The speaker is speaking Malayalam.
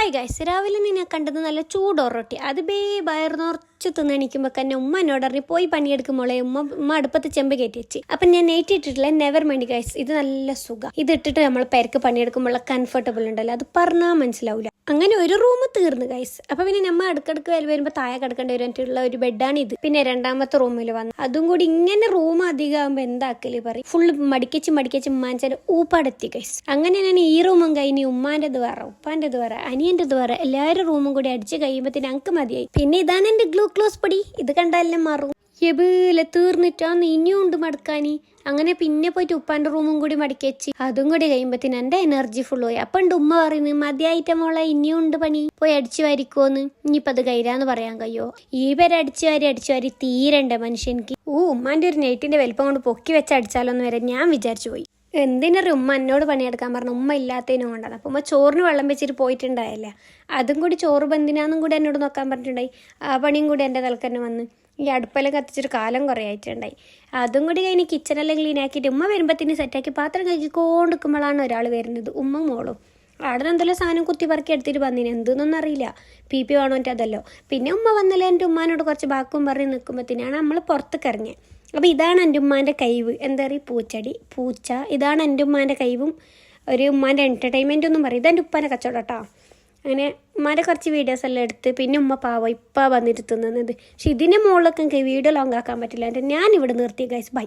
ഹായ് ഗൈസ്, രാവിലെ ഞാൻ കണ്ടത് നല്ല ചൂടൊറൊട്ടി. അത് വയറ് നിറച്ച് തിന്നെണിക്കുമ്പോൾ തന്നെ ഉമ്മ എന്നോട് പറഞ്ഞ് പോയി പണിയെടുക്കുമ്പോളെ ഉമ്മ അടുപ്പത്ത് ചെമ്പ് കയറ്റി വെച്ച്. അപ്പം ഞാൻ നെയ്റ്റ് ഇട്ടിട്ടില്ല, നെവർ മൈൻഡ് ഗൈസ്. ഇത് നല്ല സുഖം. ഇത് ഇട്ടിട്ട് നമ്മൾ പെരക്ക് പണിയെടുക്കുമ്പോൾ കംഫർട്ടബിൾ ഉണ്ടല്ലോ, അത് പറഞ്ഞാൽ മനസ്സിലാവില്ല. അങ്ങനെ ഒരു റൂം തീർന്നു ഗൈസ്. അപ്പൊ പിന്നെ നമ്മൾ അടുക്കടുക്ക് വരുമ്പോൾ താഴെ കിടക്കേണ്ടി വരുന്നിട്ടുള്ള ഒരു ബെഡാണ് ഇത്. പിന്നെ രണ്ടാമത്തെ റൂമിൽ വന്നു, അതും കൂടി ഇങ്ങനെ റൂം അധികമാകുമ്പോൾ എന്താക്കല് പറയും, ഫുള്ള് മടിക്കച്ച് ഉമ്മാൻ്റെ ഊപ്പാടെത്തി ഗൈസ്. അങ്ങനെ ഞാൻ ഈ റൂമും കഴിഞ്ഞ് ഉമ്മാൻ്റെത് വേറെ, ഉപ്പാൻ്റെത് വേറെ, അനിയൻ്റെത് വേറെ, എല്ലാവരും റൂമും കൂടി അടിച്ച് കഴിയുമ്പോഴത്തേന് ഞങ്ങൾക്ക് മതിയായി. പിന്നെ ഇതാണ് എൻ്റെ ഗ്ലൂക്ലോസ് പൊടി. ഇത് കണ്ടാലും മാറും. എബിലെ തീർന്നിട്ടാന്ന് ഇനിയും ഉണ്ട് മടക്കാനി. അങ്ങനെ പിന്നെ പോയിട്ട് ഉപ്പാൻ്റെ റൂമും കൂടി മടക്കി വെച്ച് അതും കൂടി കഴിയുമ്പോഴത്തേന് എൻ്റെ എനർജി ഫുൾ പോയി. അപ്പം ഉണ്ട് ഉമ്മ പറയുന്നത്, മതിയായിട്ട മോളെ, ഇനിയും ഉണ്ട് പണി, പോയി അടിച്ചു വാരിക്കോന്ന്. ഇനിയിപ്പോൾ അത് കയ്യിലാന്ന് പറയാൻ കഴിയോ? ഈ പേര് അടിച്ചു വാരി തീരണ്ടേ മനുഷ്യനിക്ക്. ഉമ്മാൻ്റെ ഒരു നെയ്റ്റിൻ്റെ വലിപ്പം കൊണ്ട് പൊക്കി വെച്ച് അടിച്ചാലോന്ന് വരെ ഞാൻ വിചാരിച്ചു പോയി. എന്തിനറിയും ഉമ്മ എന്നോട് പണിയെടുക്കാൻ പറഞ്ഞു, ഉമ്മ ഇല്ലാത്തതിനും കൊണ്ടാണ്. അപ്പം ഉമ്മ ചോറിന് വെള്ളം വെച്ചിട്ട് പോയിട്ടുണ്ടായല്ല, അതും കൂടി ചോറ് ബന്ധിനാന്നും കൂടി എന്നോട് നോക്കാൻ പറഞ്ഞിട്ടുണ്ടായി. ആ പണിയും കൂടി എൻ്റെ തലക്കന്നെ വന്ന് ഈ അടുപ്പെല്ലാം കത്തിച്ചൊരു കാലം കുറേ ആയിട്ടുണ്ടായി. അതും കൂടി കഴിഞ്ഞ് കിച്ചണെല്ലാം ക്ലീൻ ആക്കിയിട്ട് ഉമ്മ വരുമ്പോഴത്തേന് സെറ്റാക്കി പാത്രം കഴുകിക്കൊണ്ടിരിക്കുമ്പോഴാണ് ഒരാൾ വരുന്നത്, ഉമ്മ മോളും. അവിടെ എന്തെല്ലാം സാധനം കുത്തി പറക്കി എടുത്തിട്ട് വന്നിന്, എന്തെന്നൊന്നും അറിയില്ല. പി വേണോൻ്റെ അതല്ലോ. പിന്നെ ഉമ്മ വന്നല്ലേ എൻ്റെ ഉമ്മാനോട് കുറച്ച് ബാക്കും പറഞ്ഞ് നിൽക്കുമ്പോഴത്തേനാണ് നമ്മൾ പുറത്തേക്ക് ഇറങ്ങിയത്. അപ്പോൾ ഇതാണ് എൻ്റെ ഉമ്മാൻ്റെ കൈവ്, എന്താ പറയുക, പൂച്ച. ഇതാണ് എൻ്റെ ഉമ്മാൻ്റെ കൈവും ഒരു ഉമ്മാൻ്റെ എൻ്റർടൈൻമെൻ്റ് ഒന്നും പറയും. ഇതെൻ്റെ ഉപ്പാൻ്റെ കച്ചവടം കേട്ടോ. അങ്ങനെ ഉമ്മാൻ്റെ കുറച്ച് വീഡിയോസ് എല്ലാം എടുത്ത് പിന്നെ ഉമ്മ പാവം ഇപ്പം വന്നിട്ട് തിന്നുന്നത്. പക്ഷെ ഇതിൻ്റെ മുകളിലൊക്കെ എനിക്ക് വീഡിയോ ലോങ് ആക്കാൻ പറ്റില്ല. ഞാൻ ഇവിടെ നിർത്തി ഗൈസ്. ബൈ.